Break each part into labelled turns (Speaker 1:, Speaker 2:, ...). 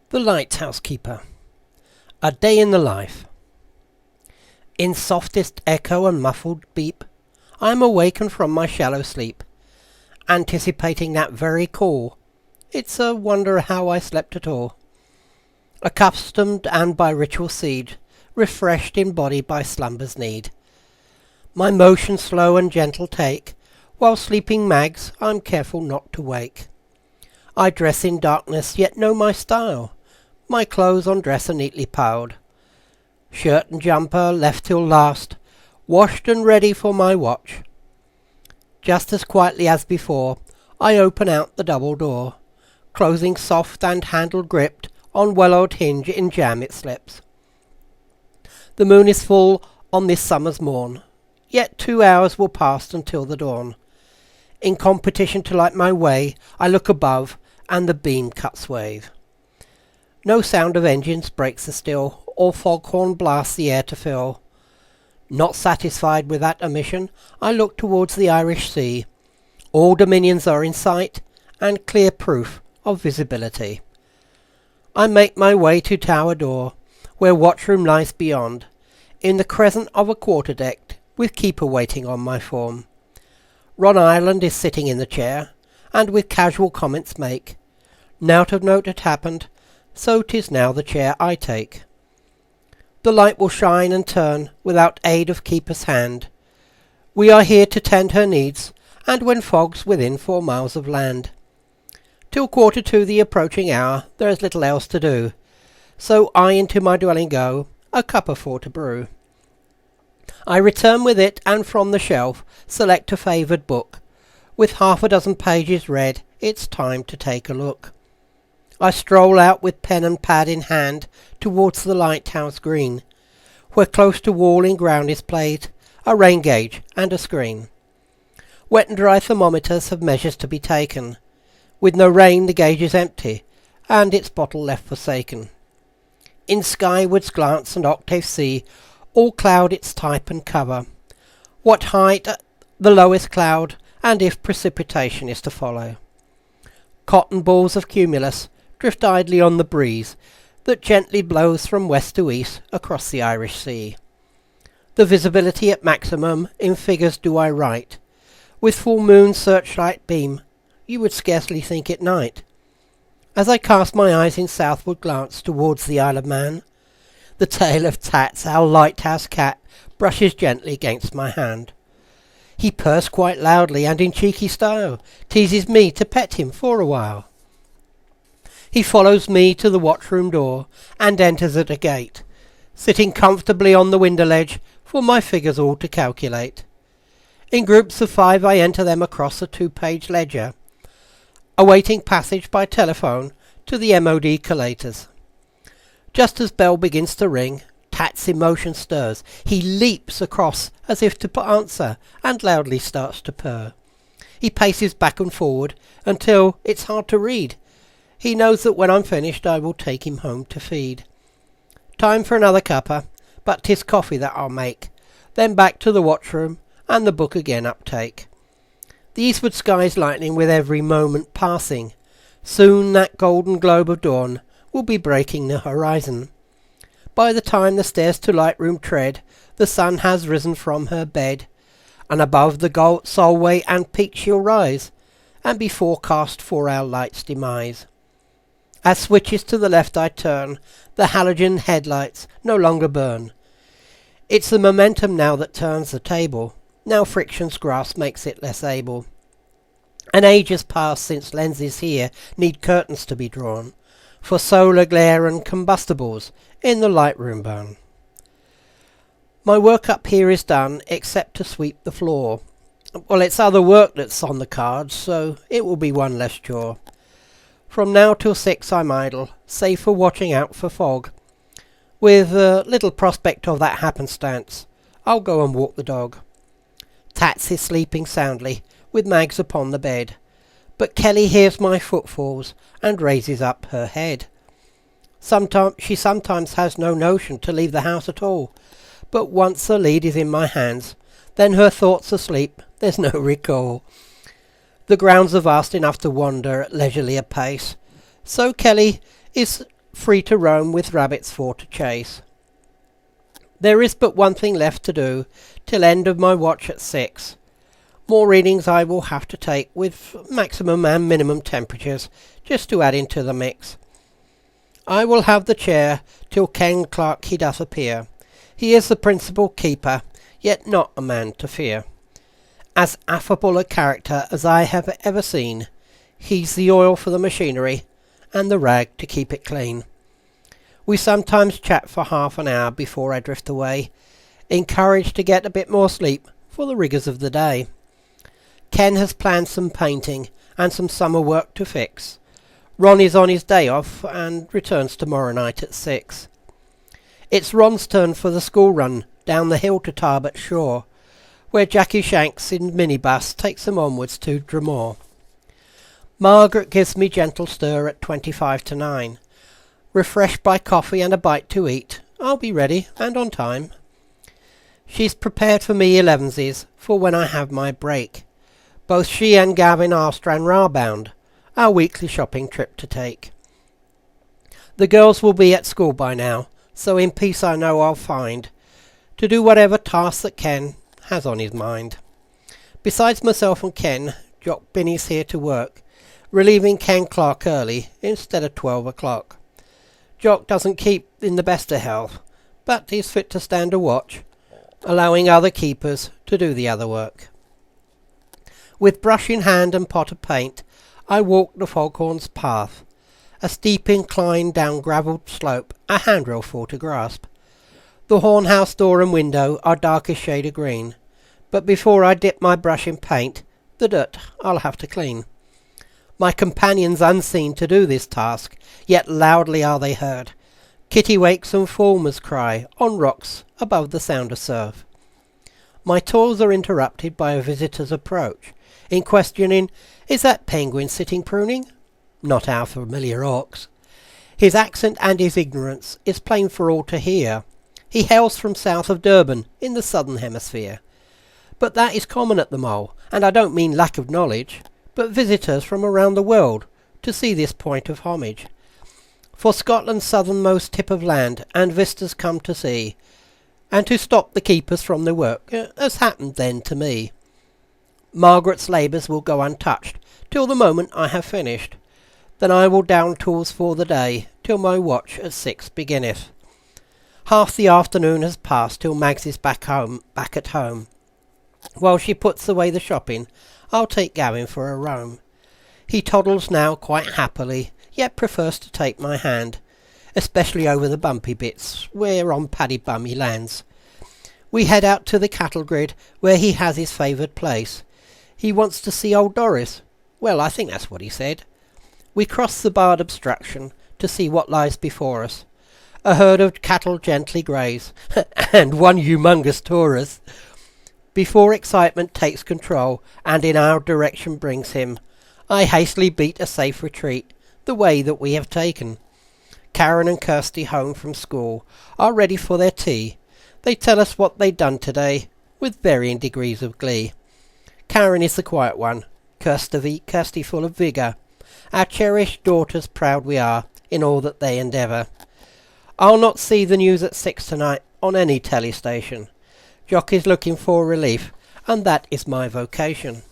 Speaker 1: The Lighthouse Keeper. A Day in the Life. In softest echo and muffled beep, I am awakened from my shallow sleep, anticipating that very call. It's a wonder how I slept at all. Accustomed and by ritual seed, refreshed in body by slumber's need. My motion slow and gentle take, while sleeping mags I'm careful not to wake. I dress in darkness, yet know my style. My clothes on dresser neatly piled. Shirt and jumper left till last, washed and ready for my watch. Just as quietly as before, I open out the double door, closing soft and handle gripped on well-oiled hinge in jam it slips. The moon is full on this summer's morn, yet 2 hours will pass until the dawn. In competition to light my way, I look above, and the beam cuts wave. No sound of engines breaks the still, or foghorn blasts the air to fill. Not satisfied with that omission, I look towards the Irish Sea. All dominions are in sight, and clear proof of visibility. I make my way to tower door, where watchroom lies beyond, in the crescent of a quarter-deck, with keeper waiting on my form. Ron Ireland is sitting in the chair, and with casual comments make, "Nought of note had happened, so 'tis now the chair I take." The light will shine and turn without aid of keeper's hand. We are here to tend her needs, and when fog's within 4 miles of land. Till 1:45 the approaching hour, there is little else to do, so I into my dwelling go, a cup of 4 to brew. I return with it, and from the shelf select a favoured book. With 6 pages read, it's time to take a look. I stroll out with pen and pad in hand towards the lighthouse green, where close to wall in ground is played a rain gauge and a screen. Wet and dry thermometers have measures to be taken. With no rain the gauge is empty, and its bottle left forsaken. In skywards glance and octave see, all cloud its type and cover. What height the lowest cloud, and if precipitation is to follow. Cotton balls of cumulus drift idly on the breeze that gently blows from west to east across the Irish Sea. The visibility at maximum in figures do I write. With full moon searchlight beam, you would scarcely think it night. As I cast my eyes in southward glance towards the Isle of Man, the tail of Tats, our lighthouse cat, brushes gently against my hand. He purrs quite loudly and in cheeky style, teases me to pet him for a while. He follows me to the watchroom door, and enters at a gate, sitting comfortably on the window ledge for my figures all to calculate. In groups of 5 I enter them across a 2-page ledger, awaiting passage by telephone to the MOD collators. Just as bell begins to ring, Tat's emotion stirs. He leaps across as if to answer, and loudly starts to purr. He paces back and forward until it's hard to read. He knows that when I'm finished I will take him home to feed. Time for another cuppa, but 'tis coffee that I'll make. Then back to the watchroom, and the book again uptake. The eastward sky's lightening with every moment passing. Soon that golden globe of dawn will be breaking the horizon. By the time the stairs to lightroom tread, the sun has risen from her bed, and above the solway and peak she'll rise, and be forecast for our light's demise. As switches to the left I turn, the halogen headlights no longer burn. It's the momentum now that turns the table, now friction's grasp makes it less able. An age has passed since lenses here need curtains to be drawn, for solar glare and combustibles in the lightroom burn. My work up here is done, except to sweep the floor. Well, it's other work that's on the cards, so it will be one less chore. From now till 6 I'm idle, save for watching out for fog. With little prospect of that happenstance, I'll go and walk the dog. Tats is sleeping soundly, with Mags upon the bed, but Kelly hears my footfalls and raises up her head. She sometimes has no notion to leave the house at all, but once the lead is in my hands, then her thoughts asleep, there's no recall. The grounds are vast enough to wander at leisurely a pace, so Kelly is free to roam with rabbits for to chase. There is but one thing left to do till end of my watch at 6. More readings I will have to take with maximum and minimum temperatures just to add into the mix. I will have the chair till Ken Clark he doth appear. He is the principal keeper, yet not a man to fear. As affable a character as I have ever seen, he's the oil for the machinery and the rag to keep it clean. We sometimes chat for half an hour before I drift away, encouraged to get a bit more sleep for the rigours of the day. Ken has planned some painting and some summer work to fix. Ron is on his day off and returns tomorrow night at 6. It's Ron's turn for the school run down the hill to Tarbert Shore, where Jackie Shanks in minibus takes him onwards to Dromore. Margaret gives me gentle stir at 25 to 9. Refreshed by coffee and a bite to eat, I'll be ready and on time. She's prepared for me 11sies for when I have my break. Both she and Gavin are Stranraer bound, our weekly shopping trip to take. The girls will be at school by now, so in peace I know I'll find to do whatever task that Ken has on his mind. Besides myself and Ken, Jock Binney's here to work, relieving Ken Clark early instead of 12 o'clock. Jock doesn't keep in the best of health, but he's fit to stand a watch, allowing other keepers to do the other work. With brush in hand and pot of paint, I walk the Foghorn's path, a steep incline down gravelled slope, a handrail for to grasp. The hornhouse door and window are darkest shade of green, but before I dip my brush in paint, the dirt I'll have to clean. My companions unseen to do this task, yet loudly are they heard. Kittiwakes and fulmars cry on rocks above the sound of surf. My toils are interrupted by a visitor's approach, in questioning, "Is that penguin sitting pruning?" Not our familiar orcs. His accent and his ignorance is plain for all to hear. He hails from south of Durban, in the southern hemisphere. But that is common at the mole, and I don't mean lack of knowledge, but visitors from around the world to see this point of homage. For Scotland's southernmost tip of land, and visitors come to see, and to stop the keepers from their work, as happened then to me. Margaret's labours will go untouched till the moment I have finished. Then I will down tools for the day till my watch at 6 beginneth. Half the afternoon has passed till Mags is back at home. While she puts away the shopping, I'll take Gavin for a roam. He toddles now quite happily, yet prefers to take my hand, especially over the bumpy bits, where on Paddy Bum he lands. We head out to the cattle grid, where he has his favoured place. He wants to see old Doris. Well, I think that's what he said. We cross the barred obstruction to see what lies before us. A herd of cattle gently graze, and one humongous Taurus. Before excitement takes control and in our direction brings him, I hastily beat a safe retreat, the way that we have taken. Karen and Kirsty, home from school, are ready for their tea. They tell us what they've done today, with varying degrees of glee. Karen is the quiet one, Kirsty full of vigour. Our cherished daughters proud we are in all that they endeavour. I'll not see the news at 6 tonight on any telly station. Jock is looking for relief, and that is my vocation.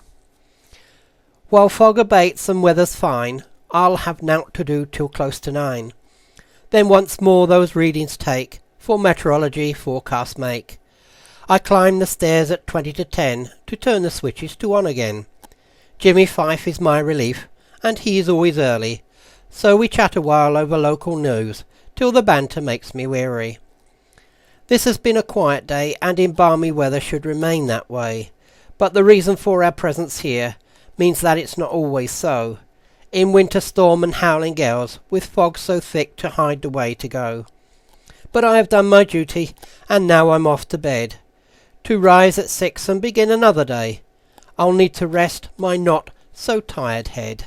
Speaker 1: While fog abates and weather's fine, I'll have nowt to do till close to 9. Then once more those readings take, for meteorology forecast make. I climb the stairs at 20 to 10 to turn the switches to on again. Jimmy Fife is my relief, and he is always early, so we chat a while over local news, till the banter makes me weary. This has been a quiet day, and in balmy weather should remain that way, but the reason for our presence here means that it's not always so. In winter storm and howling gales, with fog so thick to hide the way to go. But I have done my duty, and now I'm off to bed, to rise at 6 and begin another day. I'll need to rest my not so tired head.